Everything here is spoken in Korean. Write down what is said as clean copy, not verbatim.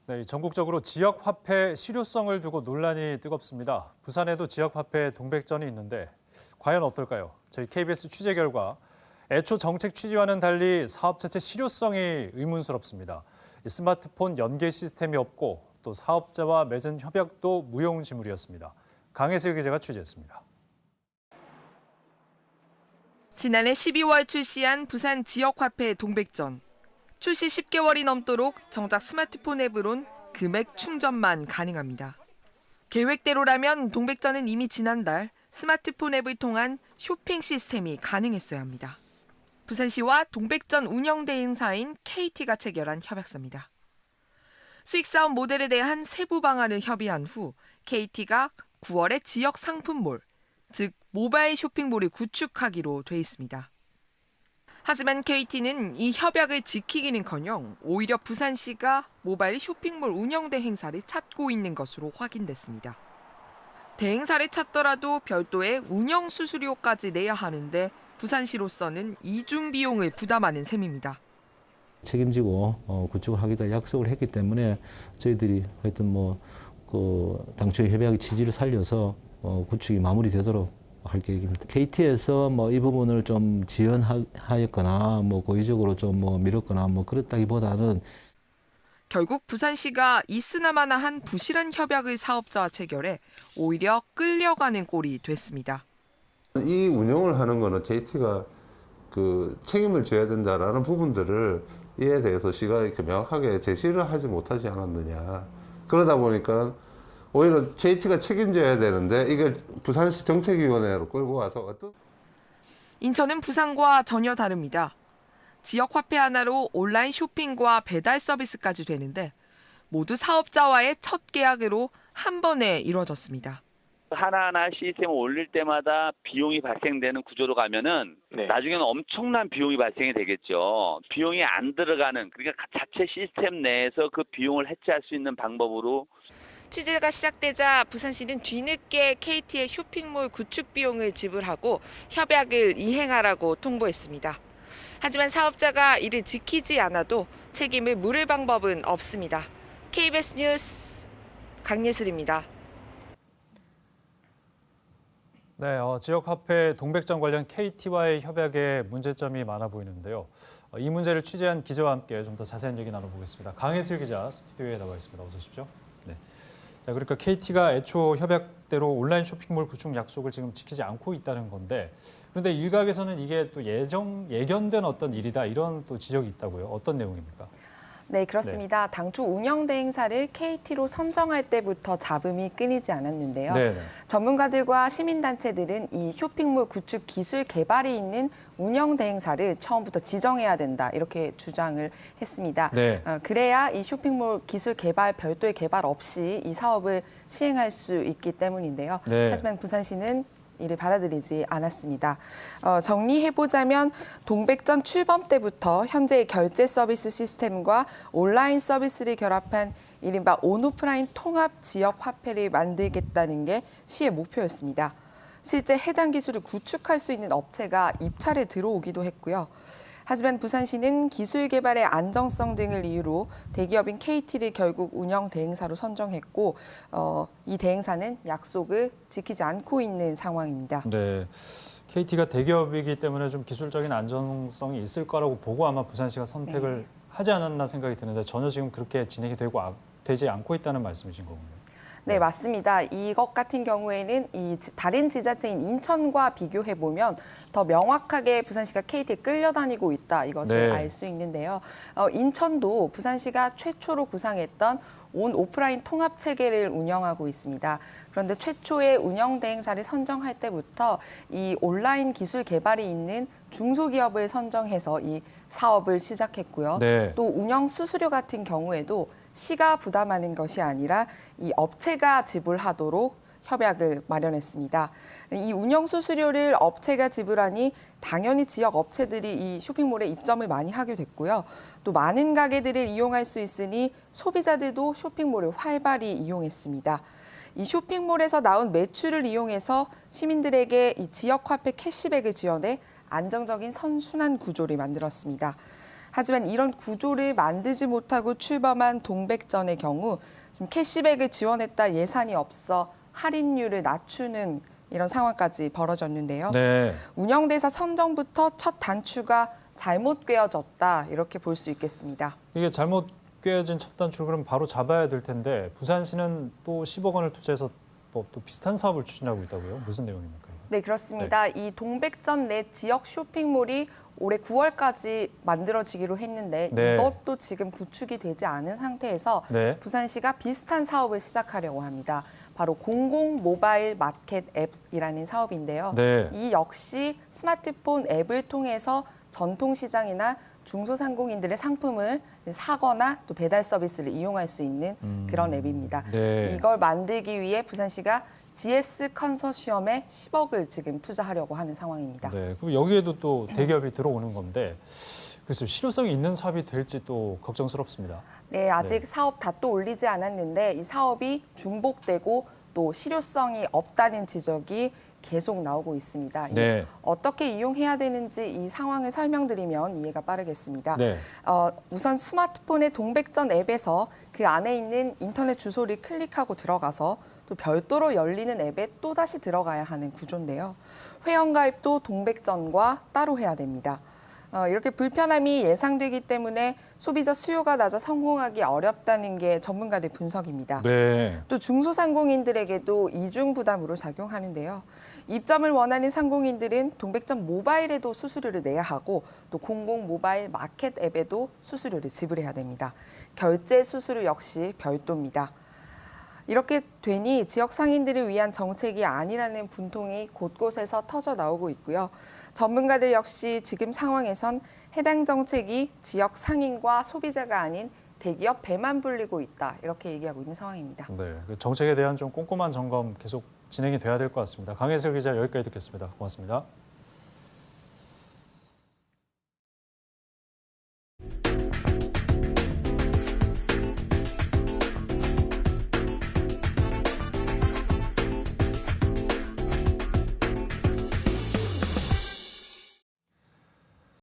네, 전국적으로 지역화폐 실효성을 두고 논란이 뜨겁습니다. 부산에도 지역화폐 동백전이 있는데 과연 어떨까요? 저희 KBS 취재 결과 애초 정책 취지와는 달리 사업 자체 실효성이 의문스럽습니다. 스마트폰 연계 시스템이 없고 또 사업자와 맺은 협약도 무용지물이었습니다. 강혜슬 기자가 취재했습니다. 지난해 12월 출시한 부산 지역화폐 동백전. 출시 10개월이 넘도록 정작 스마트폰 앱으론 금액 충전만 가능합니다. 계획대로라면 동백전은 이미 지난달 스마트폰 앱을 통한 쇼핑 시스템이 가능했어야 합니다. 부산시와 동백전 운영 대행사인 KT가 체결한 협약서입니다. 수익사업 모델에 대한 세부 방안을 협의한 후 KT가 9월에 지역 상품몰, 즉 모바일 쇼핑몰을 구축하기로 돼 있습니다. 하지만 KT는 이 협약을 지키기는커녕 오히려 부산시가 모바일 쇼핑몰 운영 대행사를 찾고 있는 것으로 확인됐습니다. 대행사를 찾더라도 별도의 운영 수수료까지 내야 하는데 부산시로서는 이중 비용을 부담하는 셈입니다. 책임지고 구축을 하기로 약속을 했기 때문에 저희들이 하여튼 당초의 협약의 취지를 살려서 구축이 마무리되도록 할 계획입니다. KT에서 이 부분을 좀 지연하였거나 고의적으로 좀 미뤘거나 그렇다기보다는 결국 부산시가 있으나마나한 부실한 협약을 사업자와 체결해 오히려 끌려가는 꼴이 됐습니다. 이 운영을 하는 거는 KT가 책임을 져야 된다라는 부분들을 이에 대해서 시가 이렇게 명확하게 제시를 하지 못하지 않았느냐. 그러다 보니까 오히려 KT가 책임져야 되는데 이걸 부산시 정책위원회로 끌고 와서 인천은 부산과 전혀 다릅니다. 지역 화폐 하나로 온라인 쇼핑과 배달 서비스까지 되는데 모두 사업자와의 첫 계약으로 한 번에 이루어졌습니다. 하나하나 시스템을 올릴 때마다 비용이 발생되는 구조로 가면은 나중에는 엄청난 비용이 발생이 되겠죠. 비용이 안 들어가는, 그러니까 자체 시스템 내에서 그 비용을 해체할 수 있는 방법으로. 취재가 시작되자 부산시는 뒤늦게 KT의 쇼핑몰 구축 비용을 지불하고 협약을 이행하라고 통보했습니다. 하지만 사업자가 이를 지키지 않아도 책임을 물을 방법은 없습니다. KBS 뉴스 강예슬입니다. 네, 지역화폐 동백전 관련 KT와의 협약에 문제점이 많아 보이는데요. 이 문제를 취재한 기자와 함께 좀 더 자세한 얘기 나눠보겠습니다. 강혜슬 기자 스튜디오에 나와 있습니다. 어서 오십시오. 네. 자, 그러니까 KT가 애초 협약대로 온라인 쇼핑몰 구축 약속을 지금 지키지 않고 있다는 건데, 그런데 일각에서는 이게 또 예견된 어떤 일이다 이런 또 지적이 있다고요. 어떤 내용입니까? 네, 그렇습니다. 당초 운영 대행사를 KT로 선정할 때부터 잡음이 끊이지 않았는데요. 네네. 전문가들과 시민단체들은 이 쇼핑몰 구축 기술 개발이 있는 운영 대행사를 처음부터 지정해야 된다 이렇게 주장을 했습니다. 네. 그래야 이 쇼핑몰 기술 개발 별도의 개발 없이 이 사업을 시행할 수 있기 때문인데요. 네. 하지만 부산시는 이를 받아들이지 않았습니다. 정리해보자면 동백전 출범 때부터 현재의 결제 서비스 시스템과 온라인 서비스를 결합한 이른바 온오프라인 통합 지역 화폐를 만들겠다는 게 시의 목표였습니다. 실제 해당 기술을 구축할 수 있는 업체가 입찰에 들어오기도 했고요. 하지만 부산시는 기술 개발의 안정성 등을 이유로 대기업인 KT를 결국 운영 대행사로 선정했고 이 대행사는 약속을 지키지 않고 있는 상황입니다. 네, KT가 대기업이기 때문에 좀 기술적인 안정성이 있을 거라고 보고 아마 부산시가 선택을 하지 않았나 생각이 드는데 전혀 지금 그렇게 진행이 되지 않고 있다는 말씀이신 거군요. 네, 맞습니다. 이것 같은 경우에는 이 다른 지자체인 인천과 비교해보면 더 명확하게 부산시가 KT에 끌려다니고 있다 이것을 네. 알 수 있는데요. 인천도 부산시가 최초로 구상했던 온 오프라인 통합 체계를 운영하고 있습니다. 그런데 최초의 운영 대행사를 선정할 때부터 이 온라인 기술 개발이 있는 중소기업을 선정해서 이 사업을 시작했고요. 네. 또 운영 수수료 같은 경우에도 시가 부담하는 것이 아니라 이 업체가 지불하도록 협약을 마련했습니다. 이 운영 수수료를 업체가 지불하니 당연히 지역 업체들이 이 쇼핑몰에 입점을 많이 하게 됐고요. 또 많은 가게들을 이용할 수 있으니 소비자들도 쇼핑몰을 활발히 이용했습니다. 이 쇼핑몰에서 나온 매출을 이용해서 시민들에게 이 지역 화폐 캐시백을 지원해 안정적인 선순환 구조를 만들었습니다. 하지만 이런 구조를 만들지 못하고 출범한 동백전의 경우 지금 캐시백을 지원했다 예산이 없어 할인율을 낮추는 이런 상황까지 벌어졌는데요. 네. 운영대사 선정부터 첫 단추가 잘못 꿰어졌다 이렇게 볼 수 있겠습니다. 이게 잘못 꿰어진 첫 단추를 그럼 바로 잡아야 될 텐데 부산시는 또 10억 원을 투자해서 또 비슷한 사업을 추진하고 있다고요? 무슨 내용입니까? 네, 그렇습니다. 이 동백전 내 지역 쇼핑몰이 올해 9월까지 만들어지기로 했는데 네. 이것도 지금 구축이 되지 않은 상태에서 네. 부산시가 비슷한 사업을 시작하려고 합니다. 바로 공공 모바일 마켓 앱이라는 사업인데요. 네. 이 역시 스마트폰 앱을 통해서 전통시장이나 중소상공인들의 상품을 사거나 또 배달 서비스를 이용할 수 있는 그런 앱입니다. 네. 이걸 만들기 위해 부산시가 GS 컨소시엄에 10억을 지금 투자하려고 하는 상황입니다. 네. 그럼 여기에도 또 대기업이 들어오는 건데 그래서 실효성이 있는 사업이 될지 또 걱정스럽습니다. 네, 아직 네. 사업 다 또 올리지 않았는데 이 사업이 중복되고 또 실효성이 없다는 지적이 계속 나오고 있습니다. 네. 어떻게 이용해야 되는지 이 상황을 설명드리면 이해가 빠르겠습니다. 네. 우선 스마트폰의 동백전 앱에서 그 안에 있는 인터넷 주소를 클릭하고 들어가서 또 별도로 열리는 앱에 또다시 들어가야 하는 구조인데요. 회원가입도 동백전과 따로 해야 됩니다. 이렇게 불편함이 예상되기 때문에 소비자 수요가 낮아 성공하기 어렵다는 게 전문가들 분석입니다. 네. 또 중소상공인들에게도 이중 부담으로 작용하는데요. 입점을 원하는 상공인들은 동백전 모바일에도 수수료를 내야 하고 또 공공 모바일 마켓 앱에도 수수료를 지불해야 됩니다. 결제 수수료 역시 별도입니다. 이렇게 되니 지역 상인들을 위한 정책이 아니라는 분통이 곳곳에서 터져 나오고 있고요. 전문가들 역시 지금 상황에선 해당 정책이 지역 상인과 소비자가 아닌 대기업 배만 불리고 있다 이렇게 얘기하고 있는 상황입니다. 네. 그 정책에 대한 좀 꼼꼼한 점검 계속 진행이 돼야 될 것 같습니다. 강혜슬 기자 여기까지 듣겠습니다. 고맙습니다.